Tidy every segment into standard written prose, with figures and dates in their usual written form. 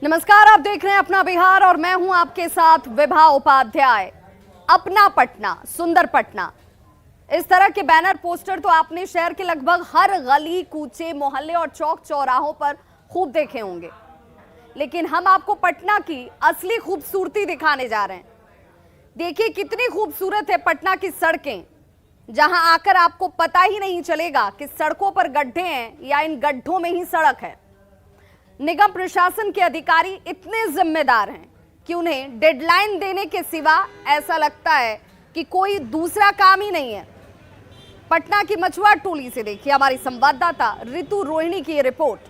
नमस्कार, आप देख रहे हैं अपना बिहार और मैं हूं आपके साथ विभा उपाध्याय। अपना पटना, सुंदर पटना, इस तरह के बैनर पोस्टर तो आपने शहर के लगभग हर गली कूचे मोहल्ले और चौक चौराहों पर खूब देखे होंगे, लेकिन हम आपको पटना की असली खूबसूरती दिखाने जा रहे हैं। देखिए कितनी खूबसूरत है पटना की सड़कें, जहां आकर आपको पता ही नहीं चलेगा कि सड़कों पर गड्ढे हैं या इन गड्ढों में ही सड़क है। निगम प्रशासन के अधिकारी इतने जिम्मेदार हैं कि उन्हें डेडलाइन देने के सिवा ऐसा लगता है कि कोई दूसरा काम ही नहीं है। पटना की मछुआ टोली से देखिए हमारी संवाददाता ऋतु रोहिणी की ये रिपोर्ट।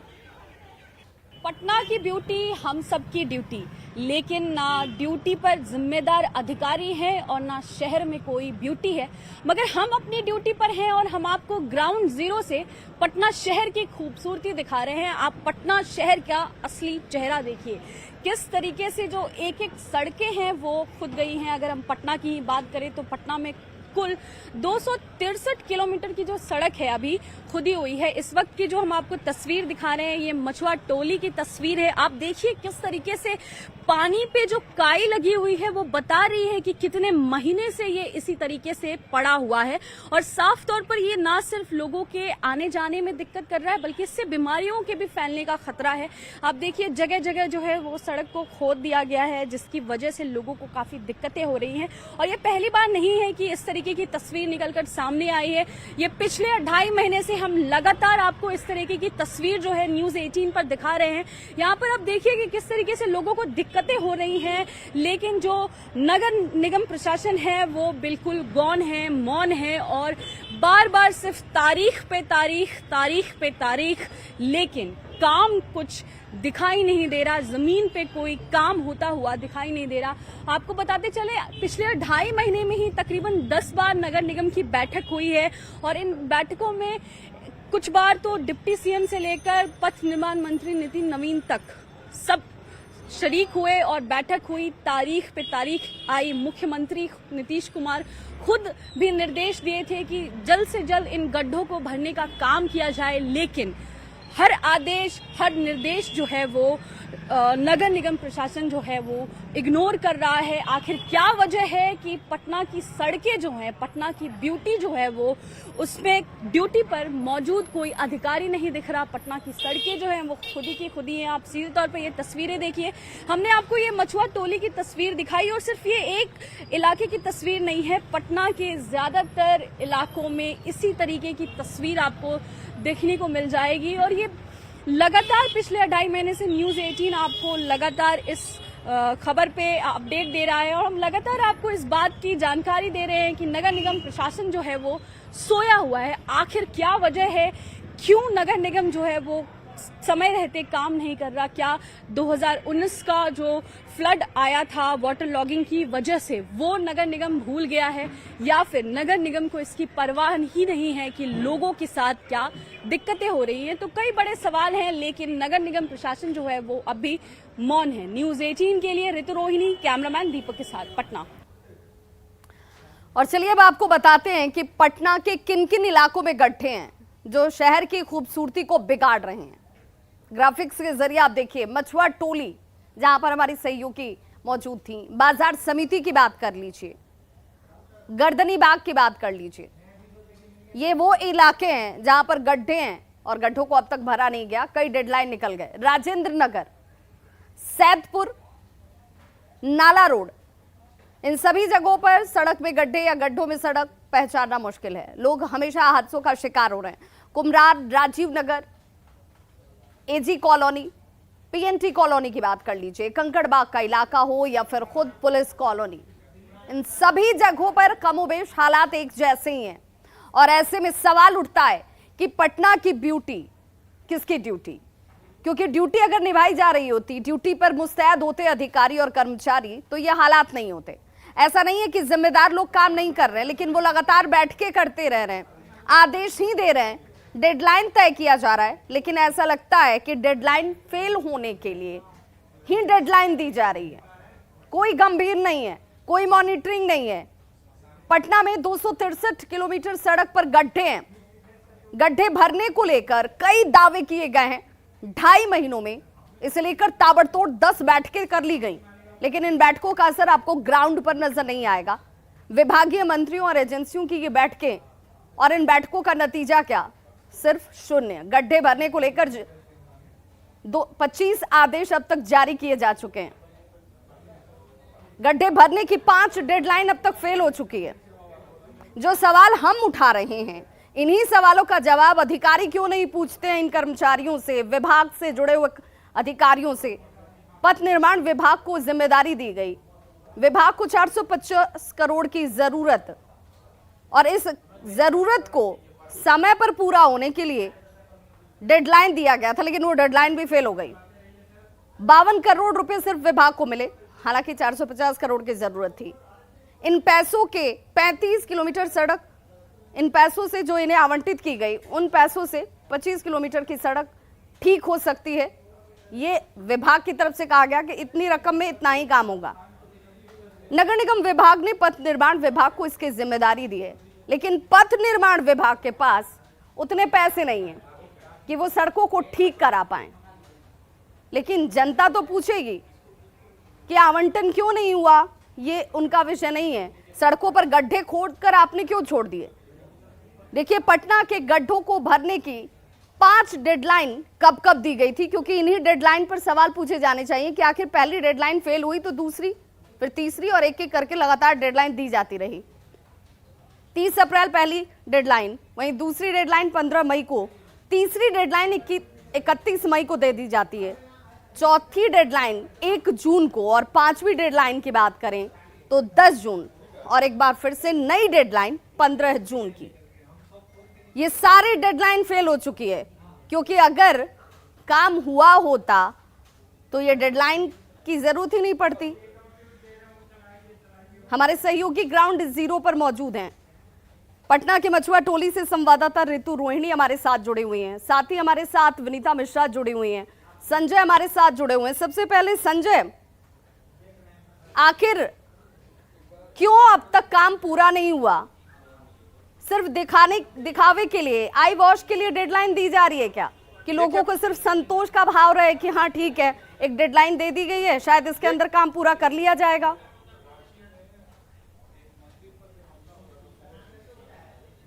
पटना की ब्यूटी हम सबकी ड्यूटी, लेकिन ना ड्यूटी पर जिम्मेदार अधिकारी हैं और ना शहर में कोई ब्यूटी है, मगर हम अपनी ड्यूटी पर हैं और हम आपको ग्राउंड जीरो से पटना शहर की खूबसूरती दिखा रहे हैं। आप पटना शहर का असली चेहरा देखिए, किस तरीके से जो एक एक सड़कें हैं वो खुद गई हैं। अगर हम पटना की बात करें तो पटना में कुल 263 किलोमीटर की जो सड़क है अभी खुदी हुई है। इस वक्त की जो हम आपको तस्वीर दिखा रहे हैं ये मछुआ टोली की तस्वीर है। आप देखिए किस तरीके से पानी पे जो काई लगी हुई है वो बता रही है कि कितने महीने से ये इसी तरीके से पड़ा हुआ है, और साफ तौर पर ये ना सिर्फ लोगों के आने जाने में दिक्कत कर रहा है बल्कि इससे बीमारियों के भी फैलने का खतरा है। आप देखिए जगह जगह जो है वो सड़क को खोद दिया गया है, जिसकी वजह से लोगों को काफी दिक्कतें हो रही हैं। और ये पहली बार नहीं है कि इस तरीके की तस्वीर निकलकर सामने आई है। ये पिछले 2.5 महीने से हम लगातार आपको इस तरीके की तस्वीर जो है न्यूज 18 पर दिखा रहे हैं। यहाँ पर आप देखिए कि किस तरीके से लोगों को दिक्कतें हो रही हैं, लेकिन जो नगर निगम प्रशासन है वो बिल्कुल गौन है, मौन है और बार बार सिर्फ तारीख पे तारीख, तारीख पे तारीख, लेकिन काम कुछ दिखाई नहीं दे रहा। जमीन पे कोई काम होता हुआ दिखाई नहीं दे रहा। आपको बताते चले पिछले 2.5 महीने में ही तकरीबन 10 बार नगर निगम की बैठक हुई है, और इन बैठकों में कुछ बार तो डिप्टी सीएम से लेकर पथ निर्माण मंत्री नितिन नवीन तक सब शरीक हुए और बैठक हुई। तारीख पे तारीख आई। मुख्यमंत्री नीतीश कुमार खुद भी निर्देश दिए थे कि जल्द से जल्द इन गड्ढों को भरने का काम किया जाए, लेकिन हर आदेश, हर निर्देश जो है वो नगर निगम प्रशासन जो है वो इग्नोर कर रहा है। आखिर क्या वजह है कि पटना की सड़कें जो हैं, पटना की ब्यूटी जो है वो उसमें ड्यूटी पर मौजूद कोई अधिकारी नहीं दिख रहा। पटना की सड़कें जो हैं वो खुदी की खुदी हैं। आप सीधे तौर पर ये तस्वीरें देखिए। हमने आपको ये मछुआ टोली की तस्वीर दिखाई, और सिर्फ ये एक इलाके की तस्वीर नहीं है, पटना के ज्यादातर इलाकों में इसी तरीके की तस्वीर आपको देखने को मिल जाएगी। और ये लगातार पिछले 2.5 महीने से न्यूज 18 आपको लगातार इस खबर पे अपडेट दे रहा है, और हम लगातार आपको इस बात की जानकारी दे रहे हैं कि नगर निगम प्रशासन जो है वो सोया हुआ है। आखिर क्या वजह है, क्यों नगर निगम जो है वो समय रहते काम नहीं कर रहा? क्या 2019 का जो फ्लड आया था वाटर लॉगिंग की वजह से वो नगर निगम भूल गया है, या फिर नगर निगम को इसकी परवाह ही नहीं है कि लोगों के साथ क्या दिक्कतें हो रही हैं? तो कई बड़े सवाल हैं, लेकिन नगर निगम प्रशासन जो है वो अभी मौन है। न्यूज 18 के लिए ऋतु रोहिणी, कैमरामैन दीपक के साथ, पटना। और चलिए अब आपको बताते हैं कि पटना के किन किन इलाकों में गड्ढे हैं जो शहर की खूबसूरती को बिगाड़ रहे हैं। ग्राफिक्स के जरिए आप देखिए मछुआ टोली, जहां पर हमारी सहयोगी मौजूद थी। बाजार समिति की बात कर लीजिए, गर्दनी बाग की बात कर लीजिए। ये वो इलाके हैं जहां पर गड्ढे हैं और गड्ढों को अब तक भरा नहीं गया, कई डेडलाइन निकल गए। राजेंद्र नगर, सैदपुर, नाला रोड, इन सभी जगहों पर सड़क में गड्ढे या गड्ढों में सड़क पहचानना मुश्किल है। लोग हमेशा हादसों का शिकार हो रहे हैं। कुम्हरार, राजीव नगर, एजी कॉलोनी, पीएनटी कॉलोनी की बात कर लीजिए, कंकड़बाग का इलाका हो या फिर खुद पुलिस कॉलोनी, इन सभी जगहों पर कमोबेश हालात एक जैसे ही हैं। और ऐसे में सवाल उठता है कि पटना की ब्यूटी किसकी ड्यूटी? क्योंकि ड्यूटी अगर निभाई जा रही होती, ड्यूटी पर मुस्तैद होते अधिकारी और कर्मचारी, तो ये हालात नहीं होते। ऐसा नहीं है कि जिम्मेदार लोग काम नहीं कर रहे हैं, लेकिन वो लगातार बैठ के करते रह रहे हैं, आदेश ही दे रहे हैं, डेडलाइन तय किया जा रहा है, लेकिन ऐसा लगता है कि डेडलाइन फेल होने के लिए ही डेडलाइन दी जा रही है। कोई गंभीर नहीं है, कोई मॉनिटरिंग नहीं है। पटना में 263 किलोमीटर सड़क पर गड्ढे हैं। गड्ढे भरने को लेकर कई दावे किए गए हैं। 2.5 महीनों में इसे लेकर ताबड़तोड़ 10 बैठकें कर ली गई, लेकिन इन बैठकों का असर आपको ग्राउंड पर नजर नहीं आएगा। विभागीय मंत्रियों और एजेंसियों की ये बैठकें और इन बैठकों का नतीजा क्या? सिर्फ शून्य। गड्ढे भरने को लेकर 25 आदेश अब तक जारी किए जा चुके हैं। गड्ढे भरने की 5 डेडलाइन अब तक फेल हो चुकी है। जो सवाल हम उठा रहे हैं, इन्हीं सवालों का जवाब अधिकारी क्यों नहीं पूछते हैं इन कर्मचारियों से, विभाग से जुड़े हुए अधिकारियों से। पथ निर्माण विभाग को जिम्मेदारी दी गई, विभाग को 450 करोड़ की जरूरत, और इस जरूरत को समय पर पूरा होने के लिए डेडलाइन दिया गया था, लेकिन वो डेडलाइन भी फेल हो गई। 52 करोड़ रुपए सिर्फ विभाग को मिले, हालांकि 450 करोड़ की जरूरत थी। इन पैसों के 35 किलोमीटर सड़क, इन पैसों से जो इन्हें आवंटित की गई, उन पैसों से 25 किलोमीटर की सड़क ठीक हो सकती है। ये विभाग की तरफ से कहा गया कि इतनी रकम में इतना ही काम होगा। नगर निगम विभाग ने पथ निर्माण विभाग को इसकी जिम्मेदारी दी है, लेकिन पथ निर्माण विभाग के पास उतने पैसे नहीं हैं कि वो सड़कों को ठीक करा पाए। लेकिन जनता तो पूछेगी कि आवंटन क्यों नहीं हुआ, ये उनका विषय नहीं है। सड़कों पर गड्ढे खोदकर आपने क्यों छोड़ दिए? देखिए, पटना के गड्ढों को भरने की 5 डेडलाइन कब कब दी गई थी, क्योंकि इन्हीं डेडलाइन पर सवाल पूछे जाने चाहिए कि आखिर पहली डेडलाइन फेल हुई तो दूसरी, फिर तीसरी, और एक एक करके लगातार डेडलाइन दी जाती रही। 30 अप्रैल पहली डेडलाइन, वहीं दूसरी डेडलाइन 15 मई को, तीसरी डेडलाइन 31 मई को दे दी जाती है, चौथी डेडलाइन 1 जून को, और 5वीं डेडलाइन की बात करें तो 10 जून, और एक बार फिर से नई डेडलाइन 15 जून की। ये सारी डेडलाइन फेल हो चुकी है, क्योंकि अगर काम हुआ होता तो ये डेडलाइन की जरूरत ही नहीं पड़ती। हमारे सहयोगी ग्राउंड जीरो पर मौजूद हैं। पटना के मछुआ टोली से संवाददाता ऋतु रोहिणी हमारे साथ जुड़े हुए हैं, साथ ही हमारे साथ विनीता मिश्रा जुड़ी हुई हैं, संजय हमारे साथ जुड़े हुए हैं। सबसे पहले संजय, आखिर क्यों अब तक काम पूरा नहीं हुआ? सिर्फ दिखावे के लिए, आई वॉश के लिए डेडलाइन दी जा रही है क्या, कि लोगों को सिर्फ संतोष का भाव रहे कि हाँ ठीक है, एक डेडलाइन दे दी गई है, शायद इसके अंदर काम पूरा कर लिया जाएगा?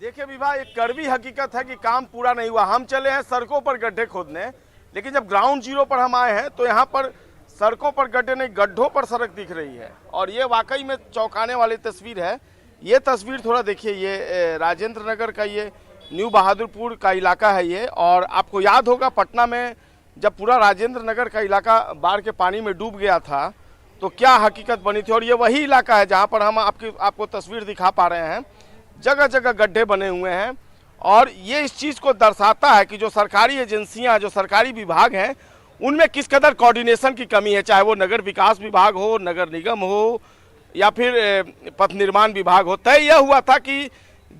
देखिए विभा, एक कड़वी हकीकत है कि काम पूरा नहीं हुआ। हम चले हैं सड़कों पर गड्ढे खोदने, लेकिन जब ग्राउंड जीरो पर हम आए हैं तो यहाँ पर सड़कों पर गड्ढे नहीं, गड्ढों पर सड़क दिख रही है, और ये वाकई में चौंकाने वाली तस्वीर है। ये तस्वीर थोड़ा देखिए, ये राजेंद्र नगर का ये न्यू बहादुरपुर का इलाका है ये, और आपको याद होगा पटना में जब पूरा राजेंद्र नगर का इलाका बाढ़ के पानी में डूब गया था तो क्या हकीकत बनी थी। और ये वही इलाका है जहाँ पर हम आपको तस्वीर दिखा पा रहे हैं। जगह जगह गड्ढे बने हुए हैं, और ये इस चीज़ को दर्शाता है कि जो सरकारी एजेंसियां, जो सरकारी विभाग हैं, उनमें किस कदर कोऑर्डिनेशन की कमी है, चाहे वो नगर विकास विभाग हो, नगर निगम हो, या फिर पथ निर्माण विभाग हो। तय यह हुआ था कि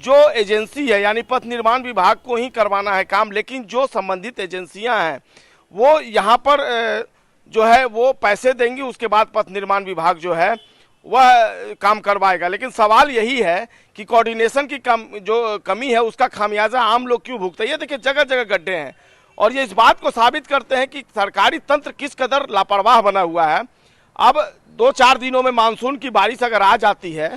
जो एजेंसी है यानी पथ निर्माण विभाग को ही करवाना है काम, लेकिन जो संबंधित एजेंसियां हैं वो यहाँ पर जो है वो पैसे देंगी, उसके बाद पथ निर्माण विभाग जो है वह काम करवाएगा। लेकिन सवाल यही है कि कोऑर्डिनेशन की जो कमी है उसका खामियाजा आम लोग क्यों भुगते हैं। ये देखिए जगह जगह गड्ढे हैं, और ये इस बात को साबित करते हैं कि सरकारी तंत्र किस कदर लापरवाह बना हुआ है। अब 2-4 दिनों में मानसून की बारिश अगर आ जाती है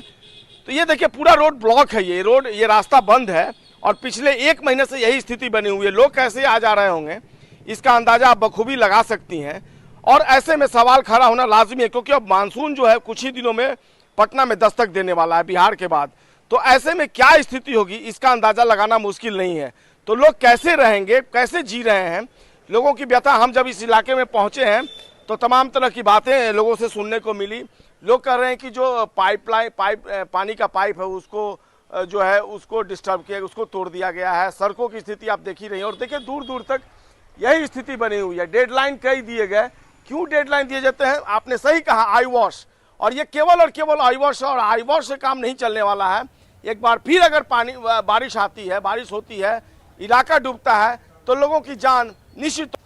तो ये देखिए पूरा रोड ब्लॉक है, ये रास्ता बंद है, और पिछले 1 महीने से यही स्थिति बनी हुई है। लोग कैसे आ जा रहे होंगे इसका अंदाजा आप बखूबी लगा सकती हैं। और ऐसे में सवाल खड़ा होना लाजमी है, क्योंकि अब मानसून जो है कुछ ही दिनों में पटना में दस्तक देने वाला है बिहार के बाद। तो ऐसे में क्या स्थिति होगी इसका अंदाजा लगाना मुश्किल नहीं है। तो लोग कैसे रहेंगे, कैसे जी रहे हैं, लोगों की व्यथा। हम जब इस इलाके में पहुंचे हैं तो तमाम तरह की बातें लोगों से सुनने को मिली। लोग कह रहे हैं कि जो पानी का पाइप है उसको जो है उसको डिस्टर्ब किया, उसको तोड़ दिया गया है। सड़कों की स्थिति आप देख ही रही हैं, और देखिए दूर दूर तक यही स्थिति बनी हुई है। डेडलाइन कई दिए गए, क्यों डेडलाइन दिए जाते हैं? आपने सही कहा, आई वॉश, और ये केवल और केवल आई वॉश और आई वॉश से काम नहीं चलने वाला है। एक बार फिर अगर बारिश आती है, बारिश होती है, इलाका डूबता है तो लोगों की जान निश्चित।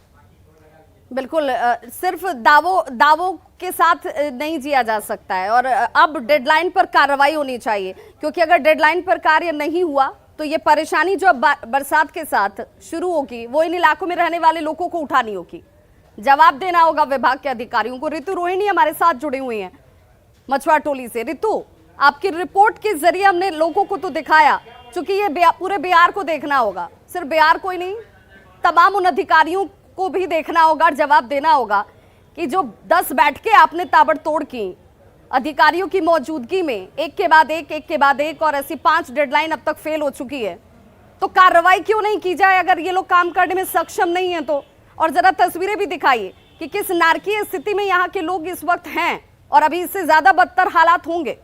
बिल्कुल, सिर्फ दावों के साथ नहीं जिया जा सकता है, और अब डेडलाइन पर कार्रवाई होनी चाहिए, क्योंकि अगर डेडलाइन पर कार्य नहीं हुआ तो ये परेशानी जो बरसात के साथ शुरू होगी वो इन इलाकों में रहने वाले लोगों को उठानी होगी। जवाब देना होगा विभाग के अधिकारियों को। ऋतु रोहिणी हमारे साथ जुड़ी हुई हैं मछुआ टोली से। ऋतु, आपकी रिपोर्ट के जरिए हमने लोगों को तो दिखाया, चूंकि ये पूरे बिहार को देखना होगा, सिर्फ बिहार को ही नहीं, तमाम उन अधिकारियों को भी देखना होगा और जवाब देना होगा कि जो 10 बैठकें आपने ताबड़तोड़ की अधिकारियों की मौजूदगी में, एक के बाद एक और ऐसी 5 डेडलाइन अब तक फेल हो चुकी है, तो कार्रवाई क्यों नहीं की जाए अगर ये लोग काम करने में सक्षम नहीं है तो? और जरा तस्वीरें भी दिखाइए कि किस नारकीय स्थिति में यहाँ के लोग इस वक्त हैं और अभी इससे ज्यादा बदतर हालात होंगे।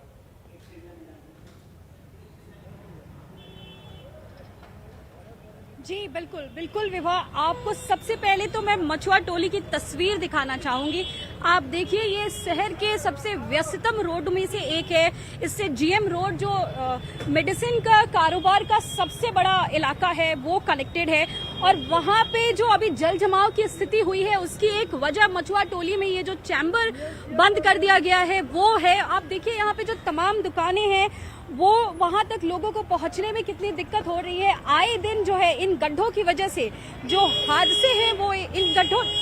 जी बिल्कुल बिल्कुल विभा, आपको सबसे पहले तो मैं मछुआ टोली की तस्वीर दिखाना चाहूंगी। आप देखिए, ये शहर के सबसे व्यस्ततम रोड में से एक है। इससे जीएम रोड जो मेडिसिन का कारोबार का सबसे बड़ा इलाका है वो कनेक्टेड है, और वहां पे जो अभी जल जमाव की स्थिति हुई है उसकी एक वजह मछुआ टोली में ये जो चैम्बर बंद कर दिया गया है वो है। आप देखिए यहाँ पे जो तमाम दुकानें हैं वो वहां तक लोगों को पहुंचने में कितनी दिक्कत हो रही है। आए दिन जो है इन गड्ढों की वजह से जो हादसे हैं वो इन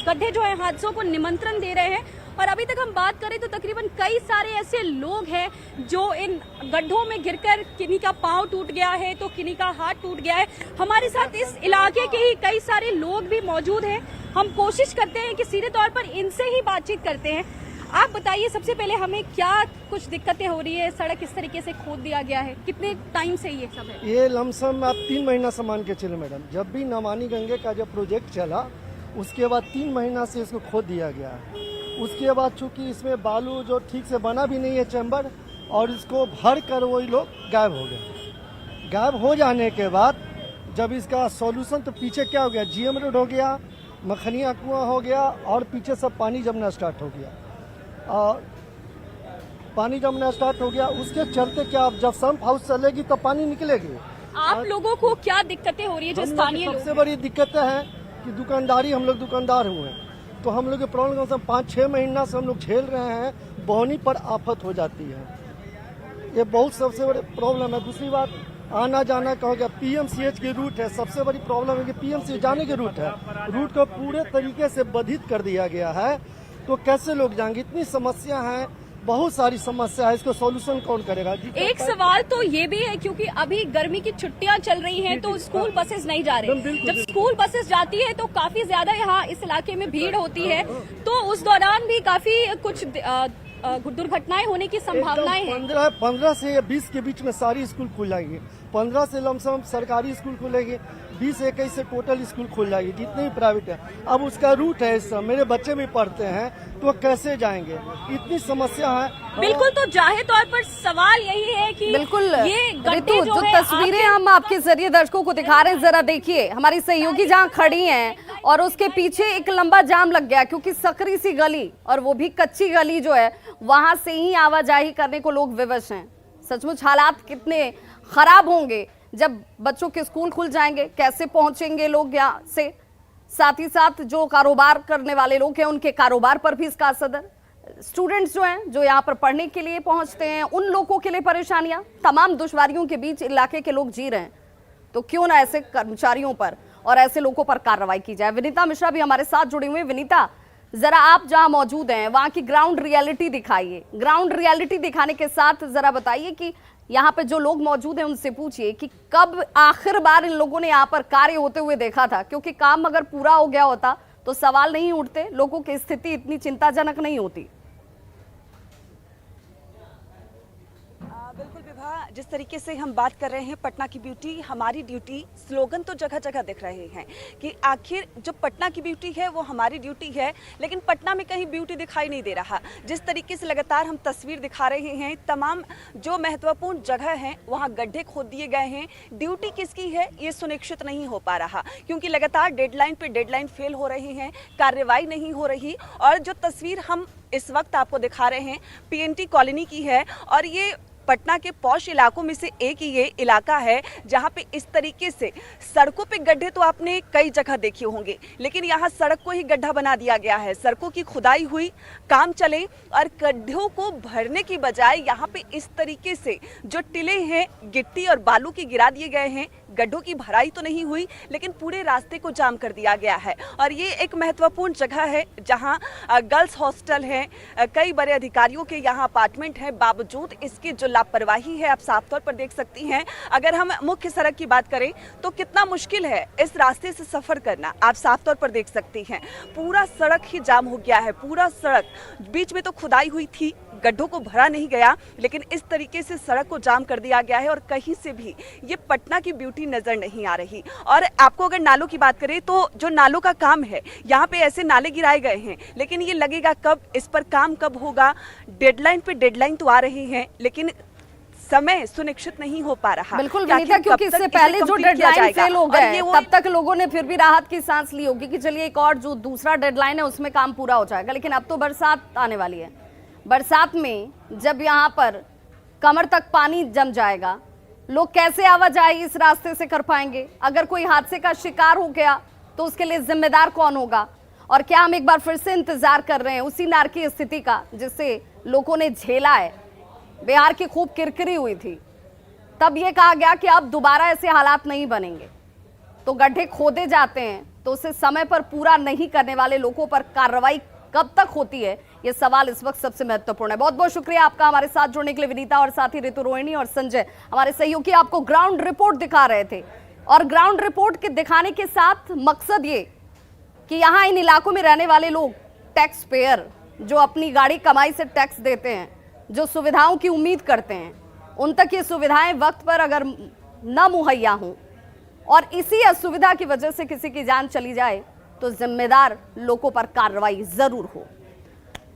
गड्ढे जो है हादसों को निमंत्रण दे रहे हैं। और अभी तक हम बात करें तो तकरीबन कई सारे ऐसे लोग हैं जो इन गड्ढों में गिरकर किन्हीं का पांव टूट गया है तो किन्हीं का हाथ टूट गया है। हमारे साथ इस इलाके के ही कई सारे लोग भी मौजूद हैं। हम कोशिश करते हैं कि सीधे तौर पर इनसे ही बातचीत करते हैं। आप बताइए सबसे पहले हमें क्या कुछ दिक्कतें हो रही है? सड़क किस तरीके से खोद दिया गया है, कितने टाइम से ये सब है? ये लमसम आप 3 महीना से मान के चले मैडम। जब भी नमानी गंगे का जब प्रोजेक्ट चला उसके बाद 3 महीना से इसको खोद दिया गया है। उसके बाद चूंकि इसमें बालू जो ठीक से बना भी नहीं है चैम्बर, और इसको भर कर वही लोग गायब हो गए। गायब हो जाने के बाद जब इसका सॉल्यूशन तो पीछे क्या हो गया, जीएम रोड हो गया, मखनिया कुआं हो गया, और पीछे सब पानी जमना स्टार्ट हो गया। पानी जमना स्टार्ट हो गया, उसके चलते क्या अब जब सम्प हाउस चलेगी तो पानी निकलेगी। आप लोगों को क्या दिक्कतें हो रही है जो स्थानीय लोग? सबसे बड़ी दिक्कतें हैं कि दुकानदारी, हम लोग दुकानदार हुए हैं तो हम लोग के प्रॉब्लम से 5-6 महीना से हम लोग झेल रहे हैं। बोहनी पर आफत हो जाती है, ये बहुत सबसे बड़ी प्रॉब्लम है। दूसरी बात, आना जाना का हो गया, पीएमसीएच की रूट है, सबसे बड़ी प्रॉब्लम है कि पीएमसीएच जाने के रूट है, रूट को पूरे तरीके से बाधित कर दिया गया है। तो कैसे लोग जाएंगे? इतनी समस्या है, बहुत सारी समस्या है, इसको सॉल्यूशन कौन करेगा? एक सवाल तो ये भी है क्योंकि अभी गर्मी की छुट्टियां चल रही हैं तो स्कूल बसेस नहीं जा रही। जब स्कूल बसेस जाती है तो काफी ज्यादा यहाँ इस इलाके में भीड़ होती है, तो उस दौरान भी काफी कुछ दुर्घटनाएं होने की संभावनाएं हैं। 15 से 20 के बीच में सारी स्कूल खुल जाएंगी। 15 से लमसम सरकारी स्कूल खुलेगी, 20-21 से टोटल स्कूल खुल जाएगी जितने भी प्राइवेट है। अब उसका रूट है, इस मेरे बच्चे भी पढ़ते हैं तो कैसे जाएंगे? इतनी समस्या है। बिल्कुल, तो जाहिर तौर पर सवाल यही है कि बिल्कुल ये गड्ढे जो तस्वीरें हम आपके जरिए दर्शकों को दिखा रहे हैं, जरा देखिए हमारी सहयोगी जहाँ खड़ी हैं और उसके पीछे एक लंबा जाम लग गया क्योंकि सकरी सी गली और वो भी कच्ची गली जो है वहां से ही आवाजाही करने को लोग विवश हैं। सचमुच हालात कितने खराब होंगे जब बच्चों के स्कूल खुल जाएंगे, कैसे पहुंचेंगे लोग यहाँ से? साथ ही साथ जो कारोबार करने वाले लोग हैं उनके कारोबार पर भी इसका असर। स्टूडेंट्स जो हैं जो यहाँ पर पढ़ने के लिए पहुंचते हैं उन लोगों के लिए परेशानियां, तमाम दुश्वारियों के बीच इलाके के लोग जी रहे हैं। तो क्यों ना ऐसे कर्मचारियों पर और ऐसे लोगों पर कार्रवाई की जाए। विनीता मिश्रा भी हमारे साथ जुड़ी हुई। विनीता, जरा आप जहां मौजूद हैं वहां की ग्राउंड रियलिटी दिखाइए। ग्राउंड रियलिटी दिखाने के साथ जरा बताइए कि यहाँ पे जो लोग मौजूद हैं उनसे पूछिए कि कब आखिर बार इन लोगों ने यहाँ पर कार्य होते हुए देखा था, क्योंकि काम अगर पूरा हो गया होता तो सवाल नहीं उठते, लोगों की स्थिति इतनी चिंताजनक नहीं होती। बिल्कुल विभा, जिस तरीके से हम बात कर रहे हैं पटना की ब्यूटी हमारी ड्यूटी, स्लोगन तो जगह जगह दिख रहे हैं कि आखिर जो पटना की ब्यूटी है वो हमारी ड्यूटी है, लेकिन पटना में कहीं ब्यूटी दिखाई नहीं दे रहा। जिस तरीके से लगातार हम तस्वीर दिखा रहे हैं, तमाम जो महत्वपूर्ण जगह हैं वहाँ गड्ढे खोद दिए गए हैं। ड्यूटी किसकी है ये सुनिश्चित नहीं हो पा रहा क्योंकि लगातार डेडलाइन पे डेडलाइन फेल हो रहे हैं, कार्रवाई नहीं हो रही। और जो तस्वीर हम इस वक्त आपको दिखा रहे हैं पीएनटी कॉलोनी की है, और ये पटना के पॉश इलाकों में से एक ही ये इलाका है जहां पे इस तरीके से सड़कों पे गड्ढे तो आपने कई जगह देखे होंगे, लेकिन यहाँ सड़क को ही गड्ढा बना दिया गया है। सड़कों की खुदाई हुई, काम चले, और गड्ढों को भरने की बजाय यहाँ पे इस तरीके से जो टिले हैं गिट्टी और बालू के गिरा दिए गए हैं, गड्ढों की भराई तो नहीं हुई, लेकिन पूरे रास्ते को जाम कर दिया गया है। और ये एक महत्वपूर्ण जगह है जहां गर्ल्स हॉस्टल है, कई बड़े अधिकारियों के यहाँ अपार्टमेंट है, बावजूद इसकी जो लापरवाही है आप साफ तौर पर देख सकती हैं। अगर हम मुख्य सड़क की बात करें तो कितना मुश्किल है इस रास्ते से सफर करना, आप साफ तौर पर देख सकती हैं। पूरा सड़क ही जाम हो गया है, पूरा सड़क, बीच में तो खुदाई हुई थी, गड्ढों को भरा नहीं गया, लेकिन इस तरीके से सड़क को जाम कर दिया गया है और कहीं से भी ये पटना की ब्यूटी नजर नहीं आ रही। और आपको अगर नालों की बात करें तो जो नालों का काम है, यहाँ पे ऐसे नाले गिराए गए हैं, लेकिन ये लगेगा कब, इस पर काम कब होगा। डेडलाइन पे डेडलाइन तो आ रही है, लेकिन समय सुनिश्चित नहीं हो पा रहा। बिल्कुल विनीता, क्योंकि इससे पहले जो डेडलाइन फेल हो गए तब तक लोगों ने फिर भी राहत की सांस ली होगी कि चलिए एक और जो दूसरा डेडलाइन है उसमें काम पूरा हो जाएगा। लेकिन अब तो बरसात आने वाली है, बरसात में जब यहाँ पर कमर तक पानी जम जाएगा, लोग कैसे आवाजाही इस रास्ते से कर पाएंगे? अगर कोई हादसे का शिकार हो गया तो उसके लिए जिम्मेदार कौन होगा? और क्या हम एक बार फिर से इंतजार कर रहे हैं उसी नारकीय स्थिति का जिससे लोगों ने झेला है? बिहार की खूब किरकिरी हुई थी, तब यह कहा गया कि अब दोबारा ऐसे हालात नहीं बनेंगे। तो गड्ढे खोदे जाते हैं तो उसे समय पर पूरा नहीं करने वाले लोगों पर कार्रवाई कब तक होती है, ये सवाल इस वक्त सबसे महत्वपूर्ण है। बहुत बहुत शुक्रिया आपका हमारे साथ जुड़ने के लिए विनीता, और साथ ही ऋतु, रोहिणी और संजय हमारे सहयोगी आपको ग्राउंड रिपोर्ट दिखा रहे थे। और ग्राउंड रिपोर्ट के दिखाने के साथ मकसद ये कि यहाँ इन इलाकों में रहने वाले लोग, टैक्स पेयर जो अपनी गाड़ी कमाई से टैक्स देते हैं, जो सुविधाओं की उम्मीद करते हैं, उन तक ये सुविधाएं वक्त पर अगर न मुहैया हों और इसी असुविधा की वजह से किसी की जान चली जाए तो जिम्मेदार लोगों पर कार्रवाई जरूर हो।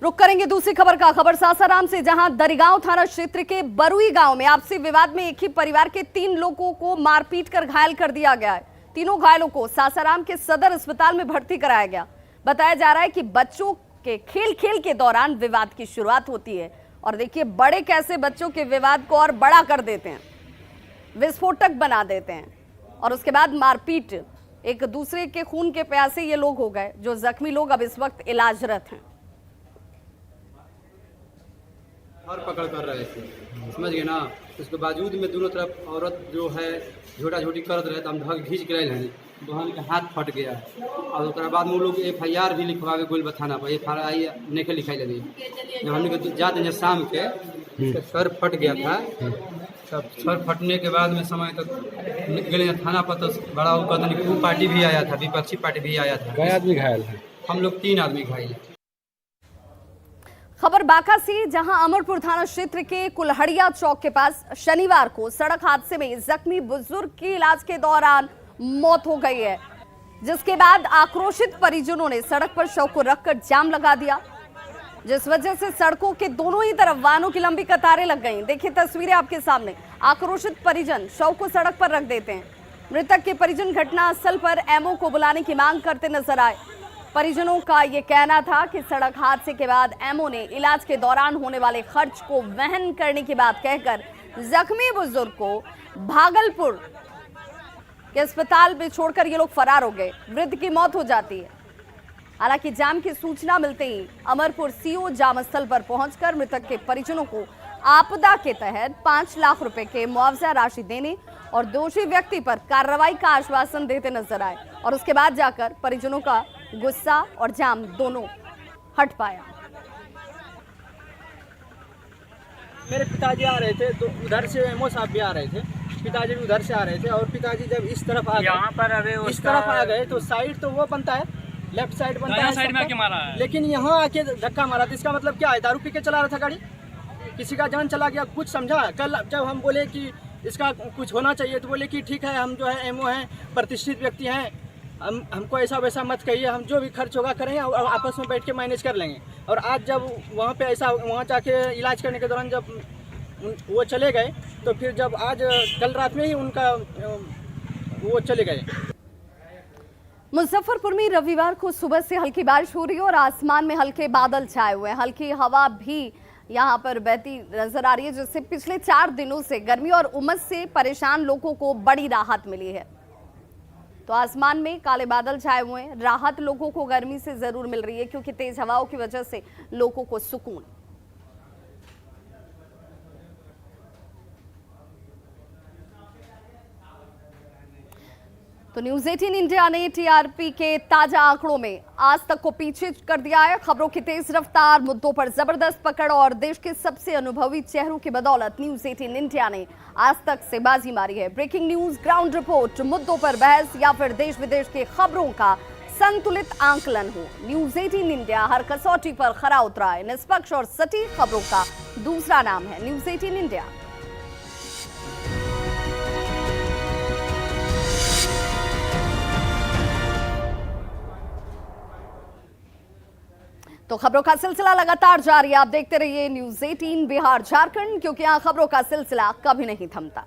रुक करेंगे दूसरी खबर का, खबर सासाराम से, जहां दरिगांव थाना क्षेत्र के बरुई गांव में आपसी विवाद में एक ही परिवार के 3 लोगों को मारपीट कर घायल कर दिया गया है। तीनों घायलों को सासाराम के सदर अस्पताल में भर्ती कराया गया। बताया जा रहा है कि बच्चों के खेल के दौरान विवाद की शुरुआत होती है और देखिए बड़े कैसे बच्चों के विवाद को और बड़ा कर देते हैं, विस्फोटक बना देते हैं और उसके बाद मारपीट। एक दूसरे के खून के प्यासे ये लोग हो गए, जो जख्मी लोग अब इस वक्त इलाजरत हैं। और पकड़ कर रहे थे, समझ गए ना। उसके बावजूद में दोनों तरफ औरत जो है झोटा झोटी करत रहे तो हम धक घींच के रहे हैं, बहन के हाथ फट गया। और उसके बाद में लोग FIR भी लिखवा के गोल थाना पर, FIR नहीं लिखाई लगी। जब हमने जाते हैं शाम के, सर फट गया था, तब सर फटने के बाद में समय तक गए थाना पर तो बड़ा वो पार्टी भी आया था, विपक्षी पार्टी भी आया था। कई आदमी घायल है? हम लोग 3 आदमी घायल हैं। खबर बांका से, जहां अमरपुर थाना क्षेत्र के कुल्हड़िया चौक के पास शनिवार को सड़क हादसे में जख्मी बुजुर्ग की इलाज के दौरान मौत हो गई है, जिसके बाद आक्रोशित परिजनों ने सड़क पर शव को रखकर जाम लगा दिया, जिस वजह से सड़कों के दोनों ही तरफ वाहनों की लंबी कतारें लग गईं। देखिए तस्वीरें आपके सामने, आक्रोशित परिजन शव को सड़क पर रख देते हैं। मृतक के परिजन घटनास्थल पर MO को बुलाने की मांग करते नजर आए। परिजनों का ये कहना था कि सड़क हादसे के बाद MO ने इलाज के दौरान होने वाले खर्च को वहन करने की बात कहकर जख्मी बुजुर्ग को भागलपुर के अस्पताल में छोड़कर ये लोग फरार हो गए। वृद्ध की मौत हो जाती है। हालांकि जाम की सूचना मिलते ही अमरपुर CO जाम स्थल पर पहुंचकर मृतक के परिजनों को आपदा के तहत 5 लाख रुपए के मुआवजा राशि देने और दोषी व्यक्ति पर कार्रवाई का आश्वासन देते नजर आए और उसके बाद जाकर परिजनों का गुस्सा और जाम दोनों हट पाया। मेरे पिताजी आ रहे थे तो उधर से MO साहब भी आ रहे थे, पिताजी भी उधर से आ रहे थे और पिताजी जब इस तरफ आ गए, इस तरफ आ गए तो साइड तो वो बनता है, लेफ्ट साइड बनता है, साइड में आके मारा है। लेकिन यहाँ आके धक्का मारा, तो इसका मतलब क्या है? दारू पी के चला रहा था गाड़ी, किसी का जान चला गया। कुछ समझा? कल जब हम बोले कि इसका कुछ होना चाहिए तो बोले कि ठीक है, हम जो है MO हैं, प्रतिष्ठित व्यक्ति हैं, हमको ऐसा वैसा मत कहिए, हम जो भी खर्च होगा करेंगे और आपस में बैठ के मैनेज कर लेंगे। और आज जब वहाँ पे ऐसा, वहाँ जाके इलाज करने के दौरान जब वो चले गए तो फिर जब आज कल रात में ही उनका वो चले गए। मुजफ्फरपुर में रविवार को सुबह से हल्की बारिश हो रही है और आसमान में हल्के बादल छाए हुए हैं। हल्की हवा भी यहाँ पर बहती नजर आ रही है, जिससे पिछले 4 दिनों से गर्मी और उमस से परेशान लोगों को बड़ी राहत मिली है। तो आसमान में काले बादल छाए हुए हैं, राहत लोगों को गर्मी से जरूर मिल रही है क्योंकि तेज हवाओं की वजह से लोगों को सुकून। तो न्यूज 18 इंडिया ने टीआरपी के ताजा आंकड़ों में आज तक को पीछे कर दिया है। खबरों की तेज रफ्तार, मुद्दों पर जबरदस्त पकड़ और देश के सबसे अनुभवी चेहरों की बदौलत न्यूज 18 इंडिया ने आज तक से बाजी मारी है। ब्रेकिंग न्यूज, ग्राउंड रिपोर्ट, मुद्दों पर बहस या फिर देश विदेश के खबरों का संतुलित आंकलन हो, न्यूज 18 इंडिया हर कसौटी पर खरा उतरा है। निष्पक्ष और सटीक खबरों का दूसरा नाम है न्यूज 18 इंडिया। तो खबरों का सिलसिला लगातार जारी, आप देखते रहिए न्यूज 18 बिहार झारखंड, क्योंकि यहां खबरों का सिलसिला कभी नहीं थमता।